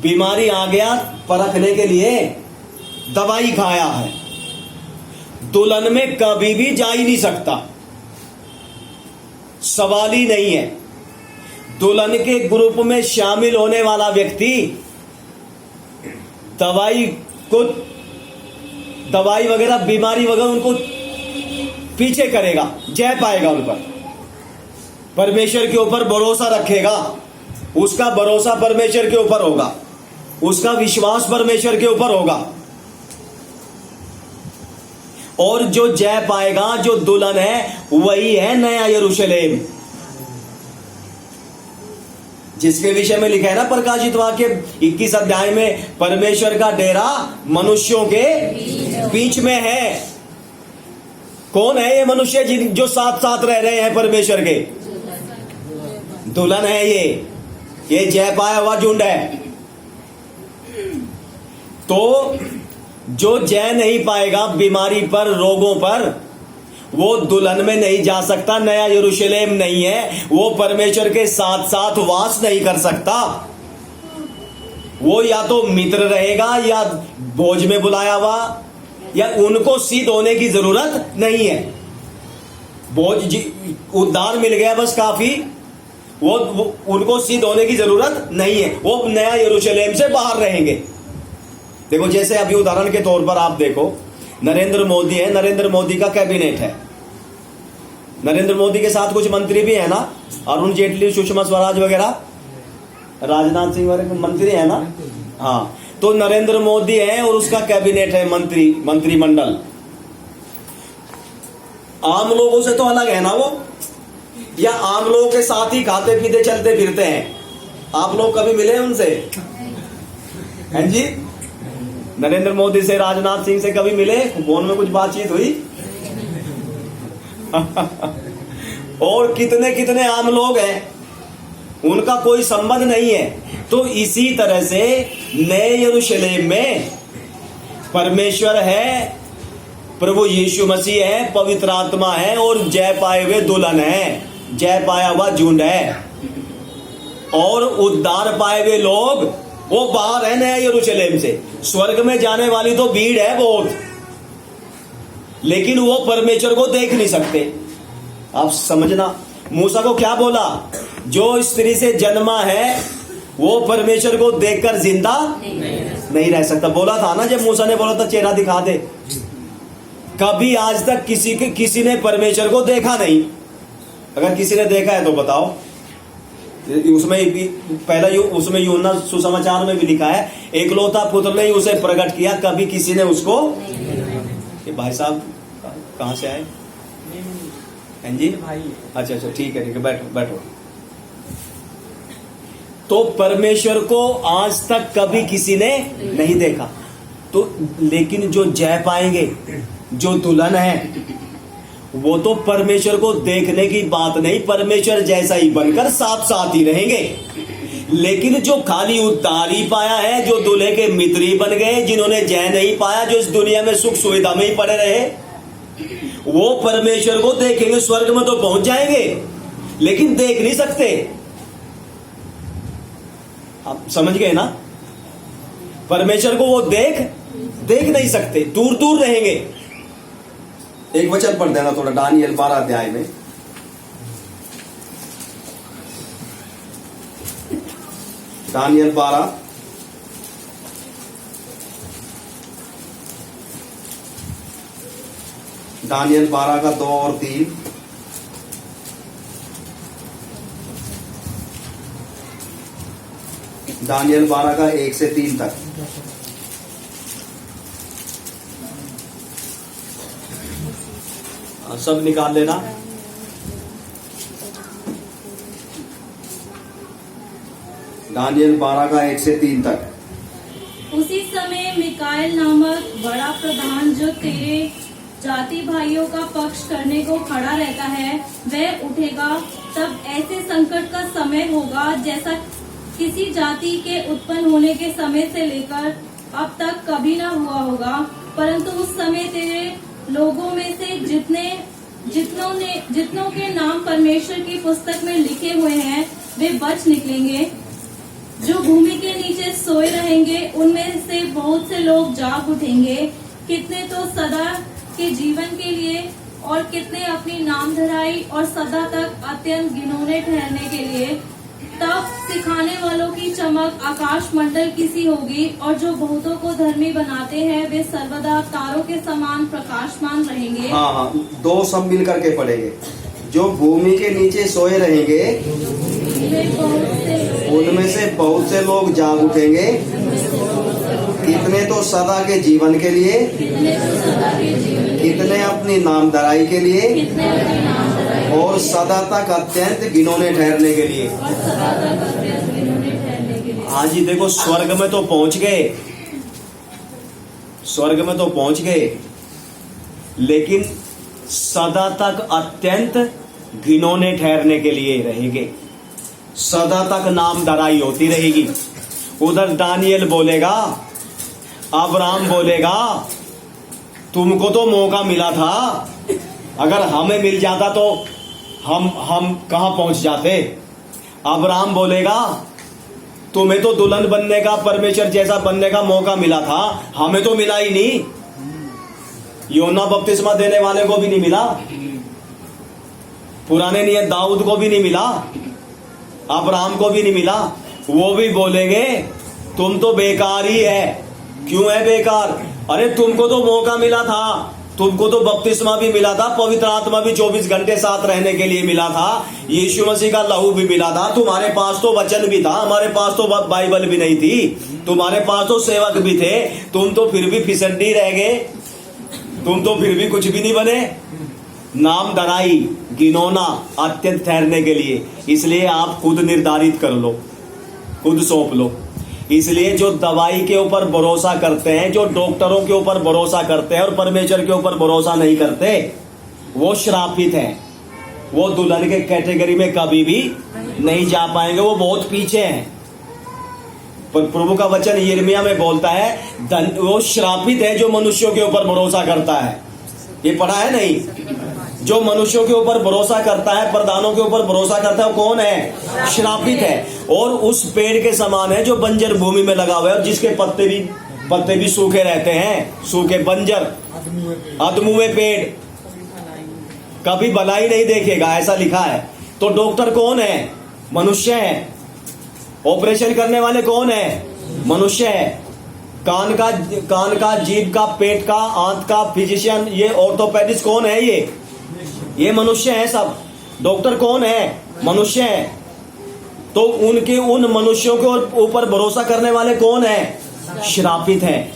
बीमारी आ गया परखने के लिए दवाई खाया है, दुल्हन में कभी भी जा ही नहीं सकता, सवाल ही नहीं है। दुल्हन के ग्रुप में शामिल होने वाला व्यक्ति दवाई वगैरह बीमारी वगैरह उनको पीछे करेगा, जय पाएगा उन पर, परमेश्वर के ऊपर भरोसा रखेगा, उसका भरोसा परमेश्वर के ऊपर होगा, उसका विश्वास परमेश्वर के ऊपर होगा। और जो जय पाएगा, जो दुल्हन है, वही है नया यरूशलेम, जिसके विषय में लिखा है ना प्रकाशित वाक्य 21 अध्याय में, परमेश्वर का डेरा मनुष्यों के बीच में है। कौन है ये मनुष्य जो साथ साथ रह रहे हैं परमेश्वर के? दुल्हन है ये जय पाया हुआ झुंड है। तो जो जय नहीं पाएगा बीमारी पर, रोगों पर, वो दुल्हन में नहीं जा सकता, नया यरूशलेम नहीं है, वो परमेश्वर के साथ साथ वास नहीं कर सकता। वो या तो मित्र रहेगा या भोज में बुलाया हुआ, या उनको सिद्ध होने की जरूरत नहीं है। भोज उद्धार मिल गया बस काफी, वो उनको सिद्ध होने की जरूरत नहीं है, वो नया यरूशलेम से बाहर रहेंगे। देखो जैसे अभी उदाहरण के तौर पर आप देखो, नरेंद्र मोदी है, नरेंद्र मोदी का कैबिनेट है, नरेंद्र मोदी के साथ कुछ मंत्री भी है ना, अरुण जेटली, सुषमा स्वराज वगैरह, राजनाथ सिंह वगैरह मंत्री है ना। हाँ, तो नरेंद्र मोदी है और उसका कैबिनेट है, मंत्रिमंडल। आम लोगों से तो अलग है ना वो, या आम लोगों के साथ ही खाते पीते चलते फिरते हैं। आप लोग कभी मिले उनसे? हैं जी? नरेंद्र मोदी से, राजनाथ सिंह से कभी मिले? फोन में कुछ बातचीत हुई? और कितने कितने आम लोग हैं, उनका कोई संबंध नहीं है। तो इसी तरह से नए यरूशलेम में परमेश्वर है, प्रभु यीशु मसीह है, पवित्र आत्मा है, और जय पाए हुए दुल्हन है, जय पाया हुआ झुंड है, और उद्धार पाए हुए लोग वो बाहर है नया यरूशलेम से। स्वर्ग में जाने वाली तो भीड़ है बहुत, लेकिन वो परमेश्वर को देख नहीं सकते। आप समझना, मूसा को क्या बोला? जो स्त्री से जन्मा है वो परमेश्वर को देखकर जिंदा नहीं रह सकता। बोला था ना, जब मूसा ने बोला था चेहरा दिखा दे। कभी आज तक किसी ने परमेश्वर को देखा नहीं। अगर किसी ने देखा है तो बताओ। उसमें यूहन्ना सुसमाचार में भी लिखा है, एकलौता पुत्र ने ही उसे प्रकट किया, कभी किसी ने उसको। ये भाई साहब कहाँ से आए हैं जी? अच्छा, ठीक है, बैठो। तो परमेश्वर को आज तक कभी किसी ने नहीं देखा। तो लेकिन जो जय पाएंगे, जो दुल्हन है, वो तो परमेश्वर को देखने की बात नहीं, परमेश्वर जैसा ही बनकर साथ साथ ही रहेंगे। लेकिन जो खाली उद्धार ही पाया है, जो दूल्हे के मित्र ही बन गए, जिन्होंने जय नहीं पाया, जो इस दुनिया में सुख सुविधा में ही पड़े रहे, वो परमेश्वर को देखेंगे। स्वर्ग में तो पहुंच जाएंगे, लेकिन देख नहीं सकते। आप समझ गए ना? परमेश्वर को वो देख नहीं सकते, दूर दूर रहेंगे। एक वचन पढ़ देना थोड़ा, दानियल 12 अध्याय में। दानियल 12 का 2 और 3। दानियल 12 का 1 से 3 तक। सब निकाल लेना। दानियल 12 का 1 से 3 तक। उसी समय मिकाएल नामक बड़ा प्रधान, जो तेरे जाति भाइयों का पक्ष करने को खड़ा रहता है, वह उठेगा। तब ऐसे संकट का समय होगा जैसा किसी जाति के उत्पन्न होने के समय से लेकर अब तक कभी न हुआ होगा। परंतु उस समय तेरे लोगों में से जितनों के नाम परमेश्वर की पुस्तक में लिखे हुए हैं, वे बच निकलेंगे। जो भूमि के नीचे सोए रहेंगे उनमें से बहुत से लोग जाग उठेंगे, कितने तो सदा के जीवन के लिए और कितने अपनी नामधराई और सदा तक अत्यंत घिनौने ठहरने के लिए। तब सिखाने वालों की चमक आकाश मंडल की सी होगी, और जो बहुतों को धर्मी बनाते हैं वे सर्वदा तारों के समान प्रकाशमान रहेंगे। हाँ, दो सब मिल करके पढ़ेंगे। जो भूमि के नीचे सोए रहेंगे उनमें से बहुत से लोग जाग उठेंगे, कितने तो सदा के जीवन के लिए, कितने अपनी नामधराई के लिए, और सदा तक अत्यंत घिनौने ठहरने के लिए। हाँ जी, देखो स्वर्ग में तो पहुंच गए, स्वर्ग में तो पहुंच गए, लेकिन सदा तक अत्यंत घिनौने ठहरने के लिए रहेंगे। सदा तक नामधराई होती रहेगी। उधर दानियल बोलेगा, अब्राहम बोलेगा, तुमको तो मौका मिला था, अगर हमें मिल जाता तो हम कहां पहुंच जाते। अब्राहम बोलेगा, तुम्हें तो दुल्हन बनने का, परमेश्वर जैसा बनने का मौका मिला था, हमें तो मिला ही नहीं। योना बपतिस्मा देने वाले को भी नहीं मिला, पुराने नियत दाऊद को भी नहीं मिला, अब्राहम को भी नहीं मिला। वो भी बोलेंगे तुम तो बेकार ही है। क्यों है बेकार? अरे तुमको तो मौका मिला था, तुमको तो बपतिस्मा भी मिला था, पवित्र आत्मा भी 24 घंटे साथ रहने के लिए मिला था, यीशु मसीह का लहू भी मिला था, तुम्हारे पास तो वचन भी था, हमारे पास तो बाइबल भी नहीं थी, तुम्हारे पास तो सेवक भी थे, तुम तो फिर भी फिसड्डी रह गए, तुम तो फिर भी कुछ भी नहीं बने। नामधराई, घिनौना, अत्यंत ठहरने के लिए। इसलिए आप खुद निर्धारित कर लो, खुद सौंप लो। इसलिए जो दवाई के ऊपर भरोसा करते हैं, जो डॉक्टरों के ऊपर भरोसा करते हैं और परमेश्वर के ऊपर भरोसा नहीं करते, वो श्रापित हैं। वो दुल्हन के कैटेगरी में कभी भी नहीं जा पाएंगे, वो बहुत पीछे हैं। पर प्रभु का वचन यिर्मयाह में बोलता है, वो श्रापित है जो मनुष्यों के ऊपर भरोसा करता है। ये पढ़ा है नहीं? जो मनुष्यों के ऊपर भरोसा करता है, प्रधानों के ऊपर भरोसा करता है, वो कौन है? श्रापित है। और उस पेड़ के समान है जो बंजर भूमि में लगा हुआ है और जिसके पत्ते भी सूखे रहते हैं, सूखे बंजर अधमुए पेड़, कभी भलाई नहीं देखेगा, ऐसा लिखा है। तो डॉक्टर कौन है? मनुष्य है। ऑपरेशन करने वाले कौन है? मनुष्य है। कान का, जीभ का, पेट का, आंत का फिजिशियन, ये ऑर्थोपेडिस्ट कौन है? ये मनुष्य है सब। डॉक्टर कौन है? मनुष्य है। तो उन मनुष्यों के ऊपर भरोसा करने वाले कौन है? श्रापित है,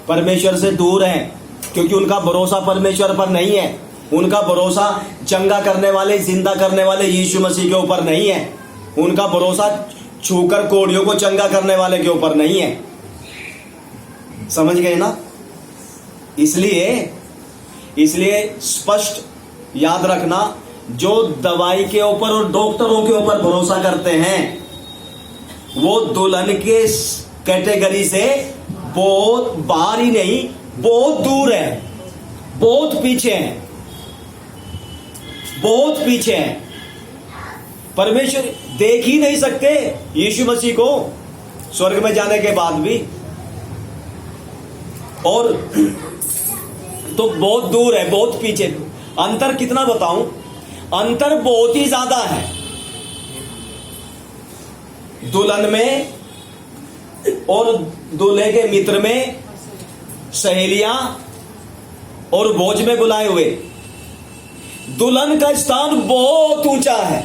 परमेश्वर से दूर है, क्योंकि उनका भरोसा परमेश्वर पर नहीं है। उनका भरोसा चंगा करने वाले, जिंदा करने वाले यीशु मसीह के ऊपर नहीं है। उनका भरोसा छूकर कोड़ियों को चंगा करने वाले के ऊपर नहीं है। समझ गए ना? इसलिए स्पष्ट याद रखना, जो दवाई के ऊपर और डॉक्टरों के ऊपर भरोसा करते हैं, वो दुल्हन के कैटेगरी से बहुत बाहर ही नहीं, बहुत दूर है, बहुत पीछे है, बहुत पीछे है। परमेश्वर देख ही नहीं सकते यीशु मसीह को स्वर्ग में जाने के बाद भी, और तो बहुत दूर है, बहुत पीछे। अंतर कितना बताऊं? अंतर बहुत ही ज्यादा है। दुल्हन में और दूल्हे के मित्र में, सहेलियां और भोज में बुलाए हुए, दुल्हन का स्थान बहुत ऊंचा है।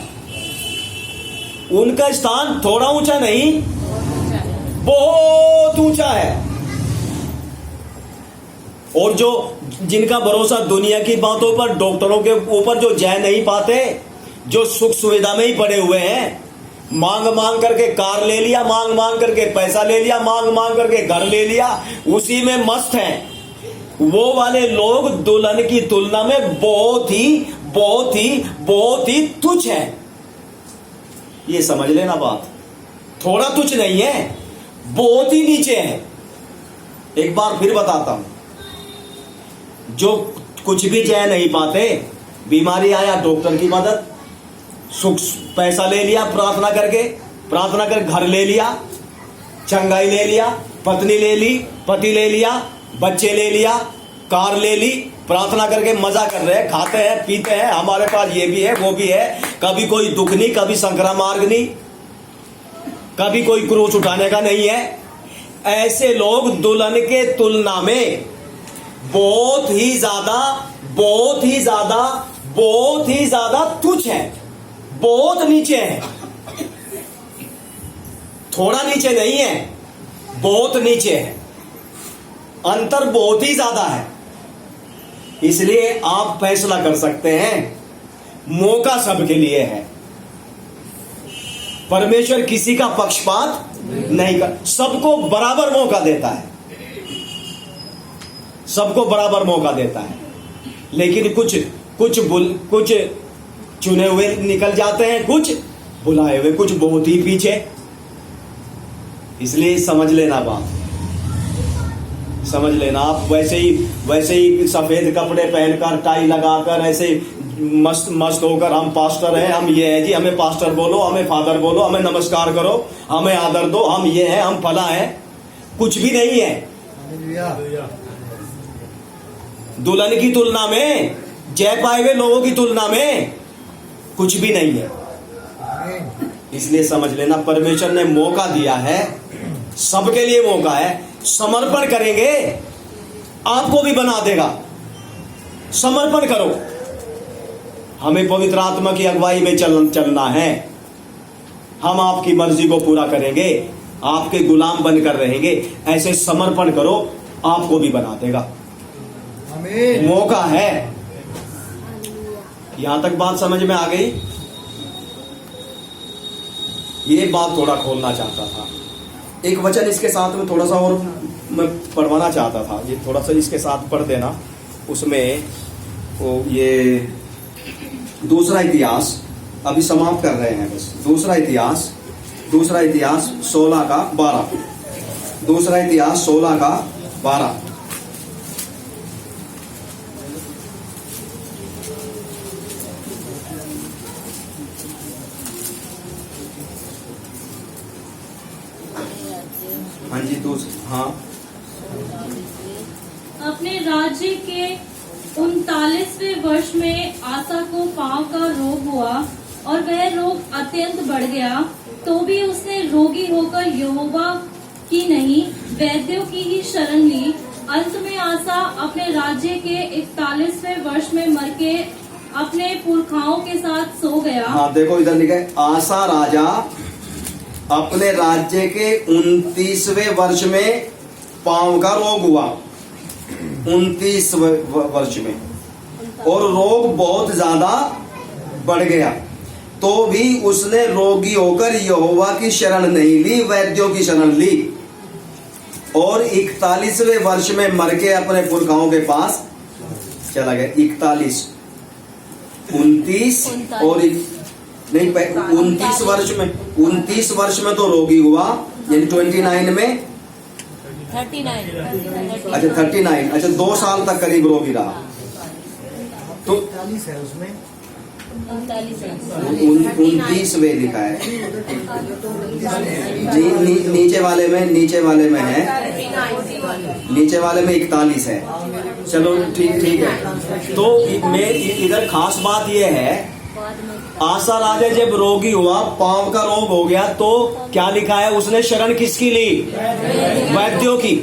उनका स्थान थोड़ा ऊंचा नहीं, बहुत ऊंचा है। और जो जिनका भरोसा दुनिया की बातों पर, डॉक्टरों के ऊपर, जो जय नहीं पाते, जो सुख सुविधा में ही पड़े हुए हैं, मांग मांग करके कार ले लिया, मांग मांग करके पैसा ले लिया, मांग मांग करके घर ले लिया, उसी में मस्त हैं, वो वाले लोग दुल्हन की तुलना में बहुत ही तुच्छ हैं। ये समझ लेना बात, थोड़ा तुच्छ नहीं है, बहुत ही नीचे है। एक बार फिर बताता हूं, जो कुछ भी जय नहीं पाते, बीमारी आया डॉक्टर की मदद, सुख पैसा ले लिया प्रार्थना करके, प्रार्थना कर घर ले लिया, चंगाई ले लिया, पत्नी ले ली, पति ले लिया, बच्चे ले लिया, कार ले ली, प्रार्थना करके मजा कर रहे हैं, खाते हैं, पीते हैं, हमारे पास ये भी है वो भी है, कभी कोई दुख नहीं, कभी संकरा मार्ग नहीं, कभी कोई क्रूस उठाने का नहीं है। ऐसे लोग दुल्हन के तुलना में बहुत ही ज्यादा बहुत ही ज्यादा बहुत ही ज्यादा तुच्छ है, बहुत नीचे है, थोड़ा नीचे नहीं है, बहुत नीचे है, अंतर बहुत ही ज्यादा है। इसलिए आप फैसला कर सकते हैं, मौका सबके लिए है। परमेश्वर किसी का पक्षपात नहीं कर, सबको बराबर मौका देता है, सबको बराबर मौका देता है। लेकिन कुछ चुने हुए निकल जाते हैं, कुछ बुलाए हुए, कुछ बहुत ही पीछे। इसलिए समझ लेना बात, समझ लेना। आप वैसे ही सफेद कपड़े पहनकर, टाई लगाकर, ऐसे मस्त मस्त होकर हम पास्टर हैं, हम ये है जी, हमें पास्टर बोलो, हमें फादर बोलो, हमें नमस्कार करो, हमें आदर दो, हम ये हैं, हम फला हैं, कुछ भी नहीं है। दुल्हन की तुलना में, जय पाए हुए लोगों की तुलना में कुछ भी नहीं है। इसलिए समझ लेना, परमेश्वर ने मौका दिया है, सबके लिए मौका है। समर्पण करेंगे आपको भी बना देगा। समर्पण करो। हमें पवित्र आत्मा की अगुवाई में चलना है। हम आपकी मर्जी को पूरा करेंगे, आपके गुलाम बनकर रहेंगे। ऐसे समर्पण करो, आपको भी बना देगा। मौका है। यहां तक बात समझ में आ गई? ये बात थोड़ा खोलना चाहता था। एक वचन इसके साथ में थोड़ा सा और मैं पढ़वाना चाहता था, ये थोड़ा सा इसके साथ पढ़ देना। उसमें वो ये दूसरा इतिहास अभी समाप्त कर रहे हैं बस। दूसरा इतिहास 16:12। दूसरा इतिहास 16:12। हाँ जी, हाँ। अपने राज्य के 39वें वर्ष में आसा को पांव का रोग हुआ और वह रोग अत्यंत बढ़ गया, तो भी उसने रोगी होकर यहोवा की नहीं, वैद्यों की ही शरण ली। अंत में आसा अपने राज्य के 41वें वर्ष में मर के अपने पुरखाओं के साथ सो गया। हाँ, देखो इधर लिखा है, आसा राजा अपने राज्य के 29वें वर्ष में पांव का रोग हुआ। 29 वर्ष में, और रोग बहुत ज्यादा बढ़ गया, तो भी उसने रोगी होकर यहोवा की शरण नहीं ली, वैद्यों की शरण ली। और 41वें वर्ष में मर के अपने पुरखाओं के पास चला गया। 41, 29 और नहीं, 29 वर्ष में, 29 वर्ष में तो रोगी हुआ, यानी 29 में 39। अच्छा 39, अच्छा 2 साल तक करीब रोगी रहा। तो 39 है उसमें, 29 में लिखा है। नीचे वाले में है, नीचे वाले में 41 है। चलो ठीक है। तो मैं इधर खास बात यह है, आसा राजा जब रोगी हुआ, पांव का रोग हो गया, तो क्या लिखा है, उसने शरण किसकी ली? वैद्यों की।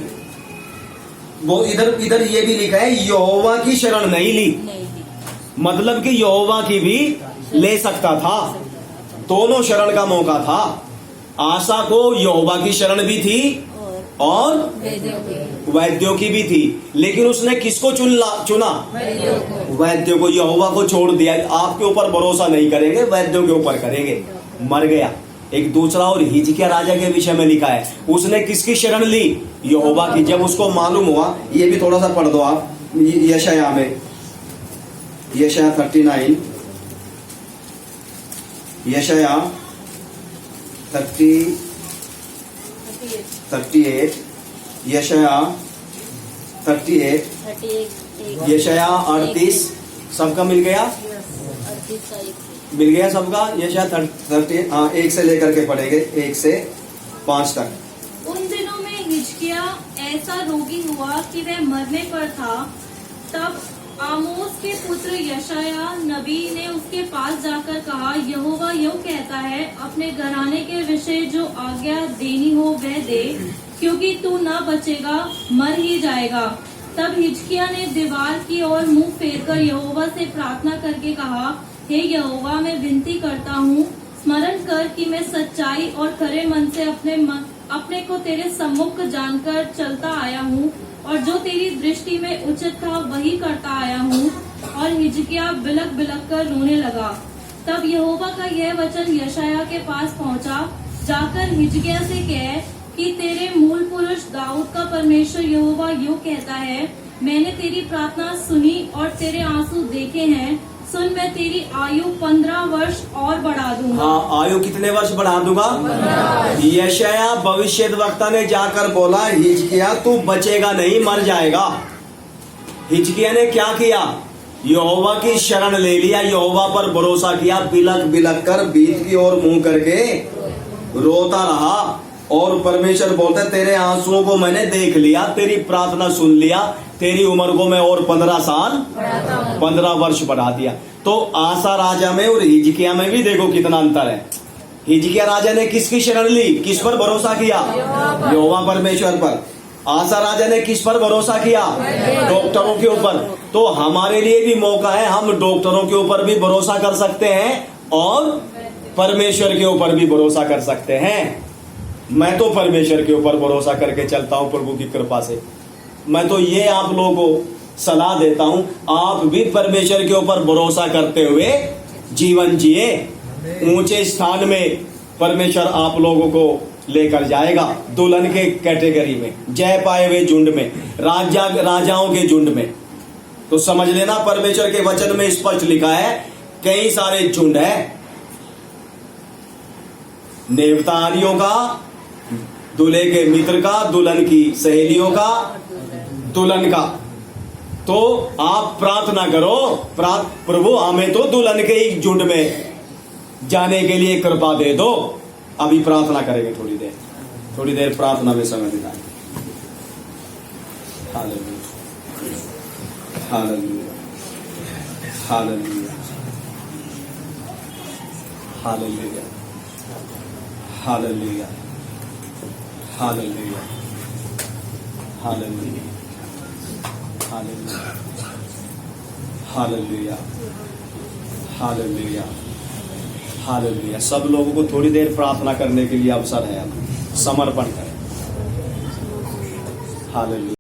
वो इधर ये भी लिखा है, यहोवा की शरण नहीं ली। मतलब कि यहोवा की भी ले सकता था, दोनों शरण का मौका था। आसा को यहोवा की शरण भी थी और वैद्यों की भी थी, लेकिन उसने किसको चुना? वैद्यों को। यहोवा को छोड़ दिया। आपके ऊपर भरोसा नहीं करेंगे, वैद्यों के ऊपर करेंगे। मर गया। एक दूसरा और हिजकिय्याह राजा के विषय में लिखा है, उसने किसकी शरण ली? यहोवा की। जब उसको मालूम हुआ, ये भी थोड़ा सा पढ़ दो आप, यशाया में, यशाया 39, यशाया 38, यशाया 38, यशाया 38, सबका मिल गया? मिल गया सबका? ये शायद 30, हाँ 1 से लेकर के पढ़ेंगे 1 से 5 तक। उन दिनों में हिजकिय्याह ऐसा रोगी हुआ कि वह मरने पर था। तब आमोस के पुत्र यशायाह नबी ने उसके पास जाकर कहा, यहोवा यूं कहता है, अपने घराने के विषय जो आज्ञा देनी हो वह दे, क्योंकि तू न बचेगा, मर ही जाएगा। तब हिजकिय्याह ने दीवार की ओर मुंह फेरकर यहोवा से प्रार्थना करके कहा, हे यहोवा, मैं विनती करता हूँ, स्मरण कर कि मैं सच्चाई और खरे मन से अपने को तेरे सम्मुख जानकर चलता आया हूँ, और जो तेरी दृष्टि में उचित था वही करता आया हूँ। और हिजकिय्याह बिलक बिलक कर रोने लगा। तब यहोवा का यह वचन यशायाह के पास पहुँचा, जाकर हिजकिय्याह से कह कि तेरे मूल पुरुष दाऊद का परमेश्वर यहोवा यूं कहता है, मैंने तेरी प्रार्थना सुनी और तेरे आंसू देखे हैं। सुन, मैं तेरी आयु 15 वर्ष और बढ़ा दूंगा। हाँ, आयु कितने वर्ष बढ़ा दूंगा? यशायाह भविष्यद्वक्ता ने जाकर बोला, हिजकिय्याह तू बचेगा नहीं, मर जाएगा। हिजकिय्याह ने क्या किया? यहोवा की शरण ले लिया, यहोवा पर भरोसा किया, बिलक बिलक कर भीत की ओर मुंह करके रोता रहा। और परमेश्वर बोलता है, तेरे आंसुओं को मैंने देख लिया, तेरी प्रार्थना सुन लिया, तेरी उम्र को मैं और 15 साल 15 वर्ष बढ़ा दिया। तो आसा राजा में और हिजकिय्याह में भी देखो कितना अंतर है। हिजकिय्याह राजा ने किसकी शरण ली, किस पर भरोसा किया? यहोवा परमेश्वर पर। आसा राजा ने किस पर भरोसा किया? डॉक्टरों के ऊपर। तो हमारे लिए भी मौका है, हम डॉक्टरों के ऊपर भी भरोसा कर सकते हैं और परमेश्वर के ऊपर भी भरोसा कर सकते हैं। मैं तो परमेश्वर के ऊपर भरोसा करके चलता हूं प्रभु की कृपा से। मैं तो ये आप लोगों को सलाह देता हूं, आप भी परमेश्वर के ऊपर भरोसा करते हुए जीवन जिए। ऊंचे स्थान में परमेश्वर आप लोगों को लेकर जाएगा, दुल्हन के कैटेगरी में, जय पाए हुए झुंड में, राजाओं के झुंड में। तो समझ लेना, परमेश्वर के वचन में स्पष्ट लिखा है, कई सारे झुंड है, नेवतारियों का, दूल्हे के मित्र का, दुल्हन की सहेलियों का, दुल्हन का। तो आप प्रार्थना करो, प्रभु हमें तो दुल्हन के ही झुंड में जाने के लिए कृपा दे दो। अभी प्रार्थना करेंगे थोड़ी देर प्रार्थना में समय बिताएंगे। Hallelujah, hallelujah, hallelujah, hallelujah, hallelujah, hallelujah, hallelujah, hallelujah, hallelujah, hallelujah, hallelujah. सब लोगों को थोड़ी देर प्रार्थना करने के लिए अवसर है, अब समर्पण करें। हालेलुया।